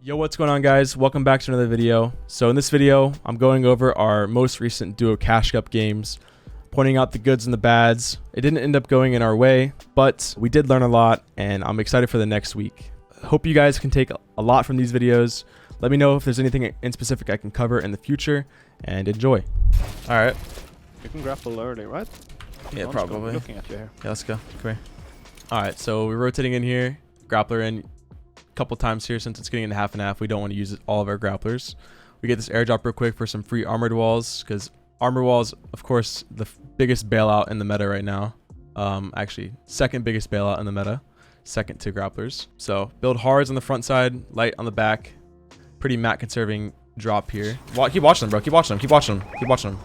Yo, what's going on, guys? Welcome back to another video. So in this video, I'm going over our most recent duo cash cup games, pointing out the goods and the bads. It didn't end up going in our way, but we did learn a lot, and I'm excited for the next week. Hope you guys can take a lot from these videos. Let me know if there's anything in specific I can cover in the future, and enjoy. All right. You can grapple early, right? Yeah, probably. Looking at you here. Yeah, let's go. Come here. All right, so we're rotating in here, grappler in a couple times here. Since it's getting into half and half, we don't want to use all of our grapplers. We get this airdrop real quick for some free armored walls, because armor walls, of course, the biggest bailout in the meta right now. Actually, second biggest bailout in the meta, second to grapplers. So build hards on the front side, light on the back. Pretty mat conserving drop here. Keep watching them, bro. Keep watching them. Keep watching them. Keep watching them.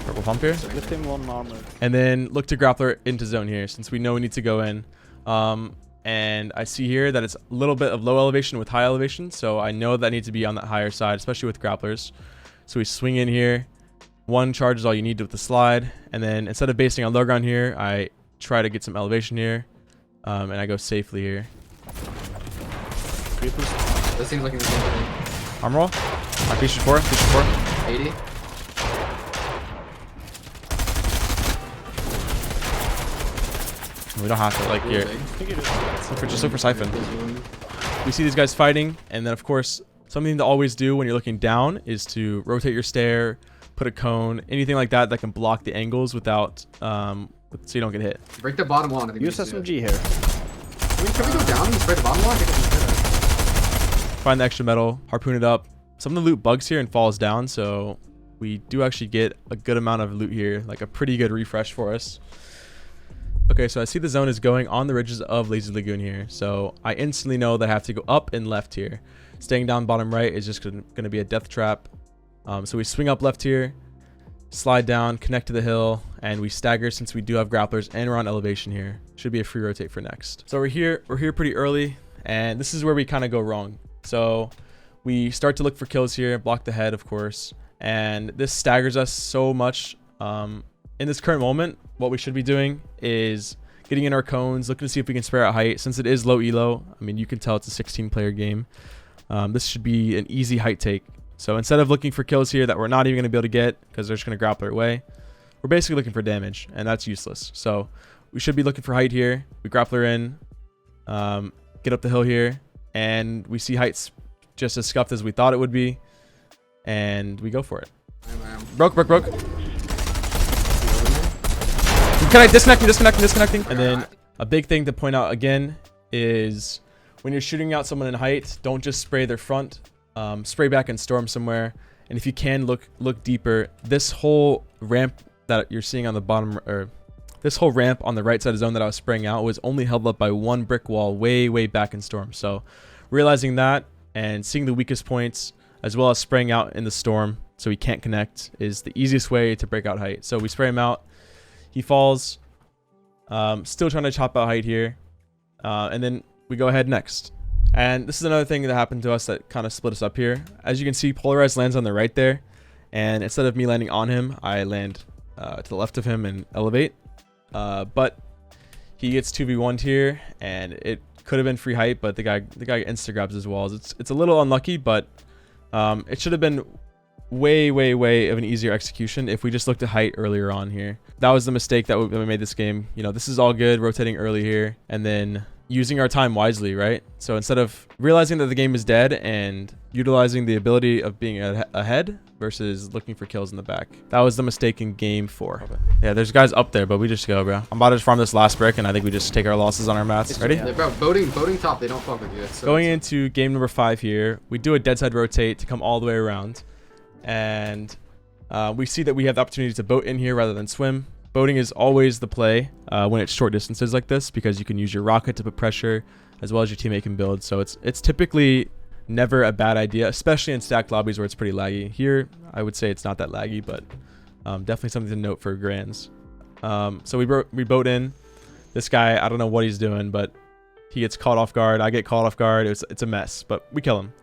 Purple pump here. Lift him one armor. And then look to grappler into zone here, since we know we need to go in. And I see here that it's a little bit of low elevation with high elevation, so I know that I need to be on that higher side, especially with grapplers. So we swing in here. One charge is all you need with the slide, and then instead of basing on low ground here, I try to get some elevation here, and I go safely here. Creepers. This seems like it's Armor roll. Feature 4. 80. We don't have to, like, here. Just look for siphon. We see these guys fighting, and then of course something to always do when you're looking down is to rotate your stair, put a cone, anything like that that can block the angles without so you don't get hit. Break the bottom wall. Use SMG here. Can we go down and spray the bottom wall? Find the extra metal, harpoon it up. Some of the loot bugs here and falls down, so we do actually get a good amount of loot here, like a pretty good refresh for us. Okay, so I see the zone is going on the ridges of Lazy Lagoon here, so I instantly know that I have to go up and left here. Staying down bottom right is just going to be a death trap. So we swing up left here, slide down, connect to the hill, and we stagger since we do have grapplers and we're on elevation here. Should be a free rotate for next. So we're here pretty early, and this is where we kind of go wrong. So we start to look for kills here, block the head, of course, and this staggers us so much. In this current moment, what we should be doing is getting in our cones, looking to see if we can spray out height. Since it is low elo, I mean, you can tell it's a 16-player game. This should be an easy height take. So instead of looking for kills here that we're not even going to be able to get because they're just going to grapple our way, we're basically looking for damage, and that's useless. So we should be looking for height here. We grappler in, get up the hill here, and we see heights just as scuffed as we thought it would be, and we go for it. Broke. Disconnecting. And then a big thing to point out again is when you're shooting out someone in height, don't just spray their front. Spray back and storm somewhere. And if you can, look deeper. This whole ramp that you're seeing on the bottom, or this whole ramp on the right side of the zone that I was spraying out, was only held up by one brick wall way back in storm. So realizing that and seeing the weakest points, as well as spraying out in the storm so he can't connect, is the easiest way to break out height. So we spray him out. He falls. Still trying to chop out height here. And then we go ahead next. And this is another thing that happened to us that kind of split us up here. As you can see, Polarized lands on the right there. And instead of me landing on him, I land to the left of him and elevate. But he gets 2v1'd here, and it could have been free height, but the guy insta grabs his walls. It's a little unlucky, but it should have been way of an easier execution if we just looked at height earlier on here. That was the mistake that we made this game. You know, this is all good, rotating early here, and then using our time wisely, right? So instead of realizing that the game is dead and utilizing the ability of being ahead versus looking for kills in the back. That was the mistake in game 4. Yeah, there's guys up there, but we just go, bro. I'm about to farm this last brick, and I think we just take our losses on our mats. Ready? Yeah, bro, boating top, they don't fuck with you. So going into game number 5 here, we do a dead side rotate to come all the way around. And we see that we have the opportunity to boat in here rather than swim. Boating is always the play when it's short distances like this, because you can use your rocket to put pressure as well as your teammate can build. So it's typically never a bad idea, especially in stacked lobbies where it's pretty laggy. Here, I would say it's not that laggy, but definitely something to note for grands. So we boat in. This guy, I don't know what he's doing, but he gets caught off guard. I get caught off guard. It's a mess, but we kill him.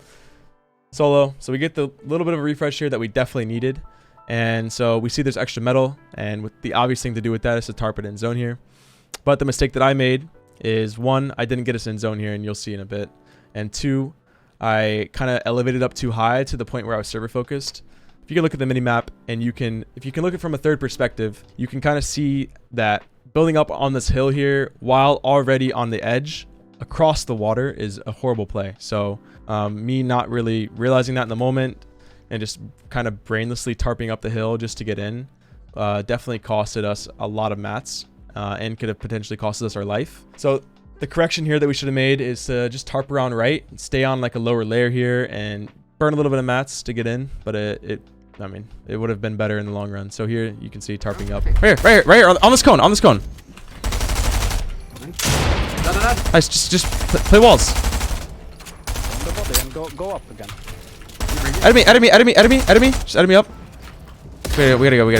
Solo. So we get the little bit of a refresh here that we definitely needed. And so we see there's extra metal, and with the obvious thing to do with that is to tarp it in zone here. But the mistake that I made is one, I didn't get us in zone here, and you'll see in a bit. And two, I kind of elevated up too high to the point where I was server focused. If you can look at the mini map, and if you can look at it from a third perspective, you can kind of see that building up on this hill here while already on the edge across the water is a horrible play. So me not really realizing that in the moment and just kind of brainlessly tarping up the hill just to get in definitely costed us a lot of mats and could have potentially costed us our life. So the correction here that we should have made is to just tarp around right, stay on like a lower layer here and burn a little bit of mats to get in, but I mean, it would have been better in the long run. So here you can see tarping up. Right here, on this cone, Nice, just play walls. The body and go up again. Enemy. Just enemy up. Wait, we gotta go.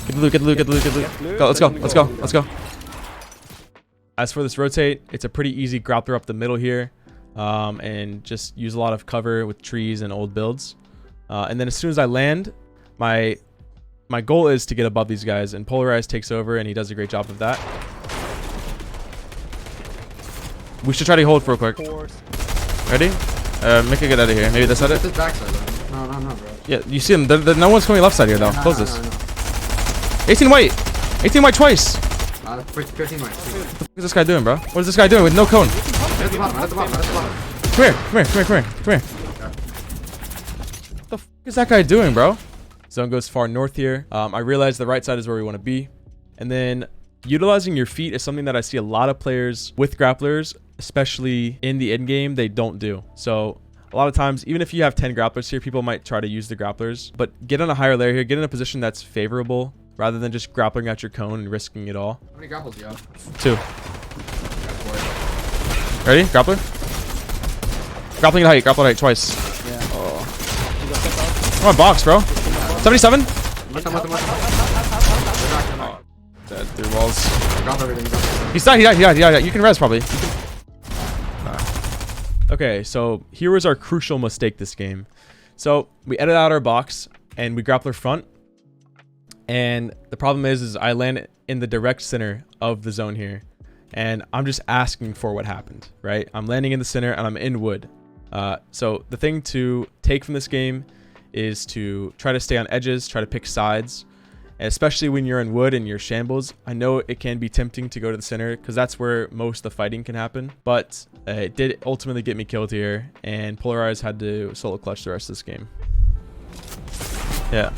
Get the loot. Go, let's go. As for this rotate, it's a pretty easy grappler up the middle here. And just use a lot of cover with trees and old builds. And then as soon as I land, my goal is to get above these guys, and Polarize takes over, and he does a great job of that. We should try to hold for real quick. Ready? Make it get out of here. Maybe this side. This is backside though. No, bro. Yeah, you see them. No one's coming left side here though. Close this. 18 white. 18 white twice. 15 white. What the fuck is this guy doing, bro? What is this guy doing with no cone? At the bottom. Come here. What the fuck is that guy doing, bro? Zone goes far north here. I realize the right side is where we want to be. And then utilizing your feet is something that I see a lot of players with grapplers, especially in the end game, they don't do. So a lot of times, even if you have 10 grapplers here, people might try to use the grapplers, but get on a higher layer here, get in a position that's favorable rather than just grappling at your cone and risking it all. How many grapples do you have? 2. Ready? Grappler? Grappling at height twice. Yeah. Oh. Come on, box, bro. 77? Dead through walls. He died. You can res probably. Okay, so here was our crucial mistake this game. So we edit out our box and we grappler front. And the problem is I land in the direct center of the zone here. And I'm just asking for what happened, right? I'm landing in the center and I'm in wood. So the thing to take from this game is to try to stay on edges, try to pick sides. And especially when you're in wood and you're shambles, I know it can be tempting to go to the center because that's where most of the fighting can happen. But it did ultimately get me killed here, and Polarize had to solo clutch the rest of this game. Yeah.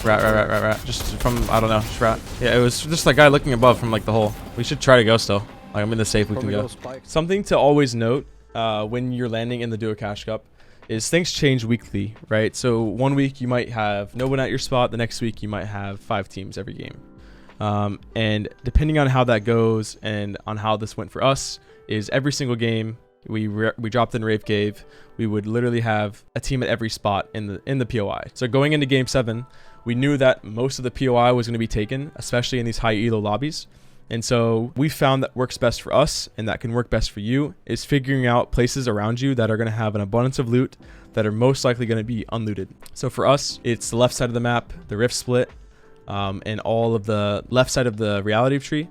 Rat. Just from, I don't know, just rat. Yeah, it was just that guy looking above from like the hole. We should try to go still. Like, I'm in the safe, we can go. Something to always note when you're landing in the Duo Cash Cup is things change weekly, right? So one week you might have no one at your spot. The next week you might have 5 teams every game. And depending on how that goes and on how this went for us is every single game we dropped in Rave Cave, we would literally have a team at every spot in the POI. So going into game 7, we knew that most of the POI was going to be taken, especially in these high elo lobbies. And so we found that works best for us and that can work best for you is figuring out places around you that are going to have an abundance of loot that are most likely going to be unlooted. So for us, it's the left side of the map, the rift split, and all of the left side of the reality tree.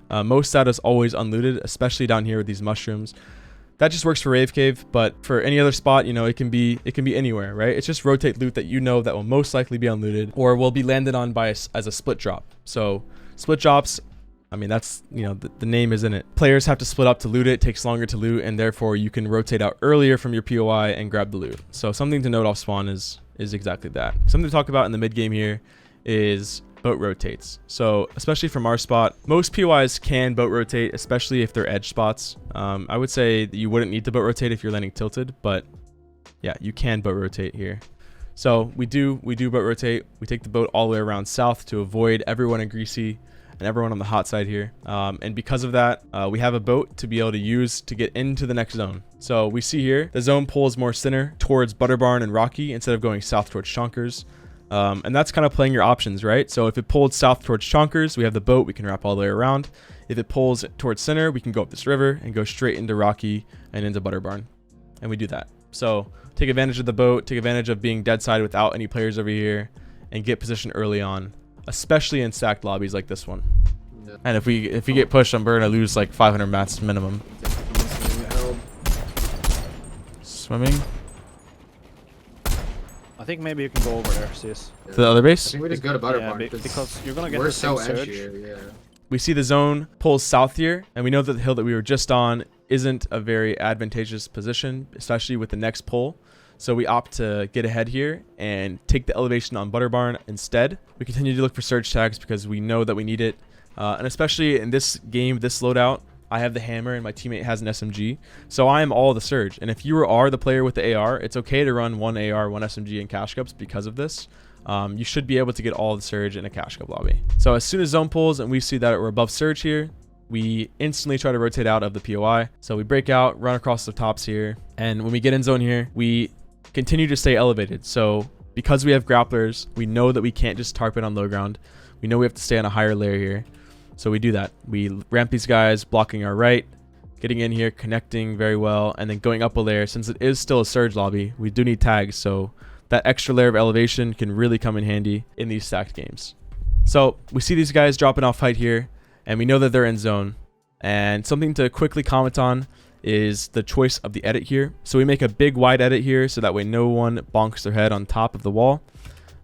Most of that is always unlooted, especially down here with these mushrooms. That just works for Rave Cave, but for any other spot, you know, it can be anywhere, right? It's just rotate loot that you know that will most likely be unlooted or will be landed on by as a split drop. So split drops, I mean, that's, you know, the name is in it. Players have to split up to loot it. It takes longer to loot, and therefore you can rotate out earlier from your POI and grab the loot. So something to note off spawn is exactly that. Something to talk about in the mid game here is boat rotates. So especially from our spot, most POIs can boat rotate, especially if they're edge spots. I would say that you wouldn't need to boat rotate if you're landing tilted, but yeah, you can boat rotate here. So we do boat rotate. We take the boat all the way around south to avoid everyone in greasy and everyone on the hot side here. And because of that, we have a boat to be able to use to get into the next zone. So we see here, the zone pulls more center towards Butter Barn and Rocky instead of going south towards Chonkers. And that's kind of playing your options, right? So if it pulled south towards Chonkers, we have the boat, we can wrap all the way around. If it pulls towards center, we can go up this river and go straight into Rocky and into Butter Barn. And we do that. So take advantage of the boat, take advantage of being dead side without any players over here, and get position early on, especially in stacked lobbies like this one. Yeah. And if we get pushed, we're gonna lose like 500 mats minimum. Help. Swimming I think maybe you can go over there, Ceice. to the other I base. think we just go to butter Yeah, barn because you're gonna get we're the so same surge. edgy here. Yeah. We see the zone pulls south here, and we know that the hill that we were just on isn't a very advantageous position, especially with the next pull. So we opt to get ahead here and take the elevation on Butter Barn instead. We continue to look for surge tags because we know that we need it. And especially in this game, this loadout, I have the hammer and my teammate has an SMG. So I am all the surge. And if you are the player with the AR, it's okay to run one AR, one SMG, and cash cups because of this. You should be able to get all the surge in a cash cup lobby. So as soon as zone pulls and we see that we're above surge here, we instantly try to rotate out of the POI. So we break out, run across the tops here. And when we get in zone here, we continue to stay elevated. So because we have grapplers, we know that we can't just tarp it on low ground. We know we have to stay on a higher layer here. So we do that. We ramp these guys, blocking our right, getting in here, connecting very well, and then going up a layer. Since it is still a surge lobby, we do need tags. So that extra layer of elevation can really come in handy in these stacked games. So we see these guys dropping off height here, and we know that they're in zone. And something to quickly comment on is the choice of the edit here. So we make a big wide edit here so that way no one bonks their head on top of the wall.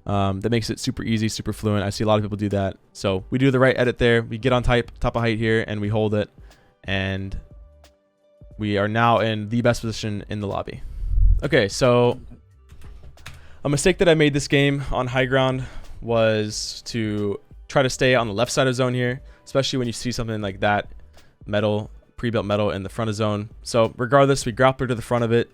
That makes it super easy, super fluent. I see a lot of people do that. So we do the right edit there. We get on top of height here and we hold it. And we are now in the best position in the lobby. Okay, so a mistake that I made this game on high ground was to try to stay on the left side of zone here, especially when you see something like that, metal, pre-built metal in the front of zone. So regardless, we grappler to the front of it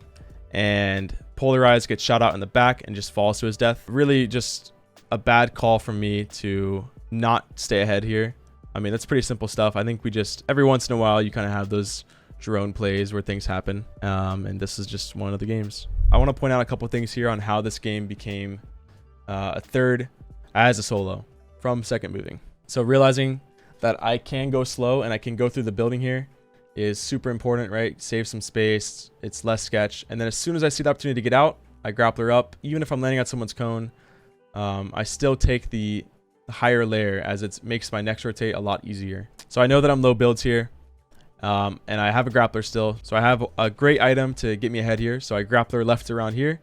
and Polarized gets shot out in the back and just falls to his death. Really just a bad call from me to not stay ahead here. I mean, that's pretty simple stuff. I think we just, every once in a while, you kind of have those drone plays where things happen. And this is just one of the games. I want to point out a couple things here on how this game became a third as a solo from second moving. So realizing that I can go slow and I can go through the building here is super important, right? Save some space, it's less sketch. And then as soon as I see the opportunity to get out, I grappler up. Even if I'm landing on someone's cone, I still take the higher layer as it makes my next rotate a lot easier. So I know that I'm low builds here, and I have a grappler still. So I have a great item to get me ahead here. So I grappler left around here,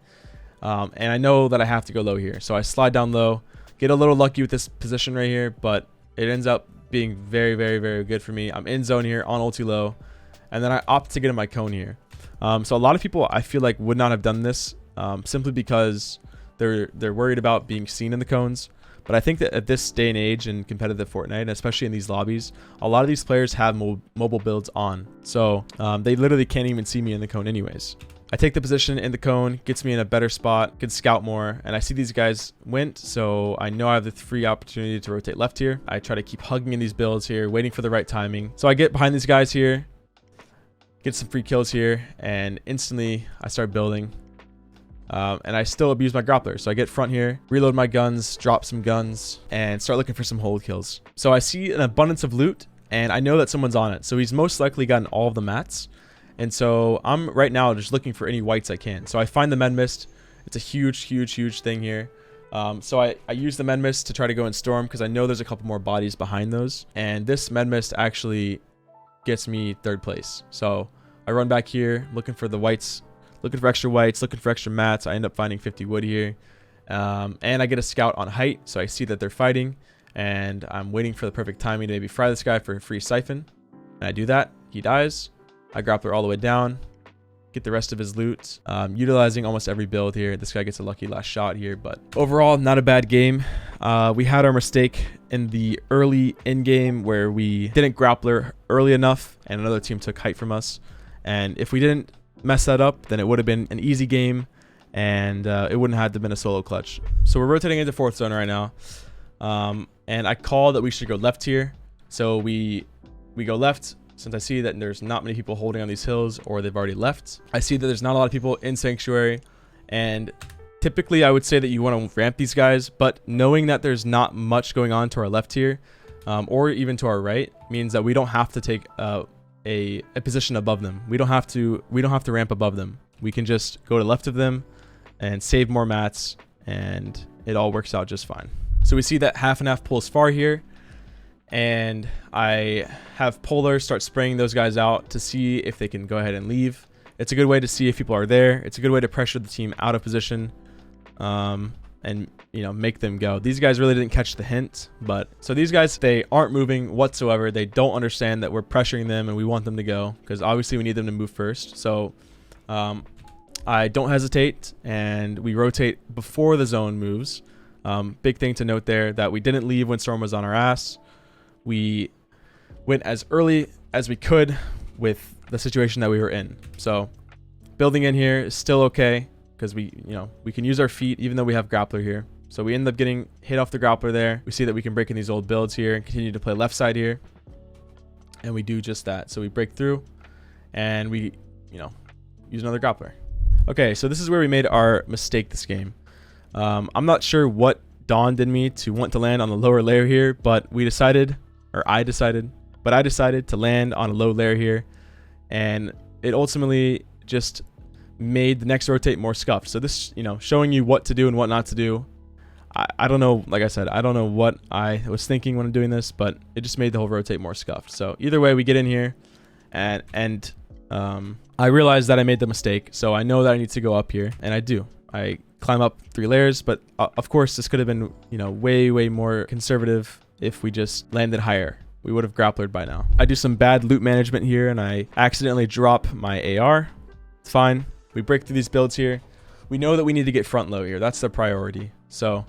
and I know that I have to go low here. So I slide down low, get a little lucky with this position right here, but it ends up being very, very, very good for me. I'm in zone here on ulti low, and then I opt to get in my cone here. So a lot of people I feel like would not have done this simply because they're worried about being seen in the cones. But I think that at this day and age in competitive Fortnite, especially in these lobbies, a lot of these players have mobile builds on. So they literally can't even see me in the cone anyways. I take the position in the cone, gets me in a better spot, can scout more, and I see these guys went, so I know I have the free opportunity to rotate left here. I try to keep hugging in these builds here, waiting for the right timing. So I get behind these guys here, get some free kills here, and instantly I start building. And I still abuse my grappler. So I get front here, reload my guns, drop some guns, and start looking for some hold kills. So I see an abundance of loot, and I know that someone's on it. So he's most likely gotten all of the mats. And so I'm right now just looking for any whites I can. So I find the med mist. It's a huge, huge, huge thing here. So I use the med mist to try to go in storm because I know there's a couple more bodies behind those. And this med mist actually gets me third place. So I run back here looking for the whites, looking for extra whites, looking for extra mats. I end up finding 50 wood here. And I get a scout on height. So I see that they're fighting and I'm waiting for the perfect timing to maybe fry this guy for a free siphon. And I do that. He dies. I grappler all the way down, get the rest of his loot, utilizing almost every build here. This guy gets a lucky last shot here, but overall, not a bad game. We had our mistake in the early in-game where we didn't grappler early enough and another team took height from us. And if we didn't mess that up, then it would have been an easy game and it wouldn't have had to been a solo clutch. So we're rotating into fourth zone right now. And I call that we should go left here. So we go left. Since I see that there's not many people holding on these hills or they've already left. I see that there's not a lot of people in Sanctuary. And typically I would say that you want to ramp these guys. But knowing that there's not much going on to our left here or even to our right means that we don't have to take a position above them. We don't have to ramp above them. We can just go to left of them and save more mats. And it all works out just fine. So we see that half and half pulls far here. and I have Polar start spraying those guys out to see if they can go ahead and leave. It's a good way to see if people are there. It's a good way to pressure the team out of position, and make them go. These guys really didn't catch the hint, but so these guys, they aren't moving whatsoever. They don't understand that we're pressuring them and we want them to go, because obviously we need them to move first. So I don't hesitate, and we rotate before the zone moves. Big thing to note there, that we didn't leave when Storm was on our ass. We went as early as we could with the situation that we were in. So building in here is still okay, because we can use our feet even though we have grappler here. So we end up getting hit off the grappler there. We see that we can break in these old builds here and continue to play left side here, and we do just that. So we break through and we use another grappler. Okay, so this is where we made our mistake this game. I'm not sure what dawned in me to want to land on the lower layer here, but I decided to land on a low layer here, and it ultimately just made the next rotate more scuffed. So this, showing you what to do and what not to do. I don't know, like I said, I don't know what I was thinking when I'm doing this, but it just made the whole rotate more scuffed. So either way, we get in here, and I realized that I made the mistake. So I know that I need to go up here, and I do. I climb up 3 layers, but of course this could have been, way more conservative if we just landed higher. We would have grapplered by now. I do some bad loot management here, and I accidentally drop my AR. It's fine. We break through these builds here. We know that we need to get front low here. That's the priority. So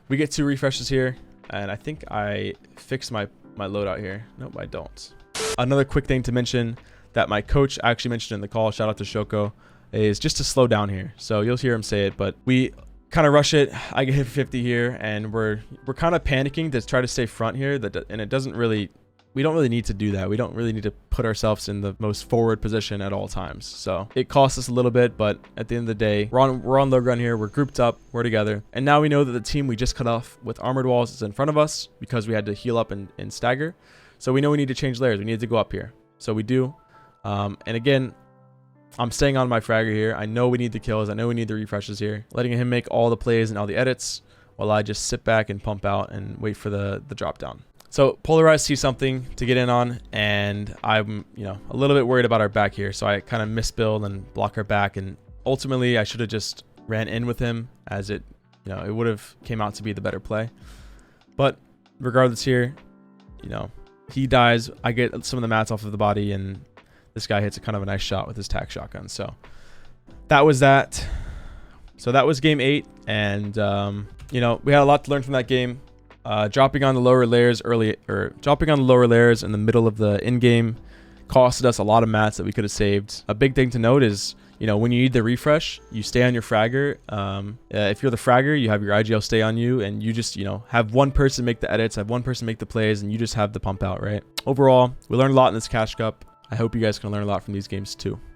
we get 2 refreshes here, and I think I fixed my loadout here. Nope, I don't. Another quick thing to mention that my coach actually mentioned in the call, shout out to Shoko, is just to slow down here. So you'll hear him say it, but we kind of rush it. I get hit for 50 here, and we're kind of panicking to try to stay front here. And it doesn't really, we don't really need to do that. We don't really need to put ourselves in the most forward position at all times. So it costs us a little bit, but at the end of the day, we're on low ground here. We're grouped up. We're together. And now we know that the team we just cut off with armored walls is in front of us because we had to heal up and stagger. So we know we need to change layers. We need to go up here. So we do. And again, I'm staying on my fragger here. I know we need the kills. I know we need the refreshes here. Letting him make all the plays and all the edits while I just sit back and pump out and wait for the drop down. So Polarized sees something to get in on, and I'm a little bit worried about our back here. So I kind of misbuild and block our back, and ultimately I should have just ran in with him, as it would have came out to be the better play. But regardless here, he dies. I get some of the mats off of the body, and this guy hits a kind of a nice shot with his tac shotgun. So that was that. So that was game 8, and we had a lot to learn from that game. Dropping on the lower layers early, or dropping on the lower layers in the middle of the in-game, costed us a lot of mats that we could have saved. A big thing to note is, when you need the refresh, you stay on your fragger. If you're the fragger, you have your IGL stay on you, and you just, have one person make the edits, have one person make the plays, and you just have the pump out, right? Overall, we learned a lot in this Cash Cup. I hope you guys can learn a lot from these games too.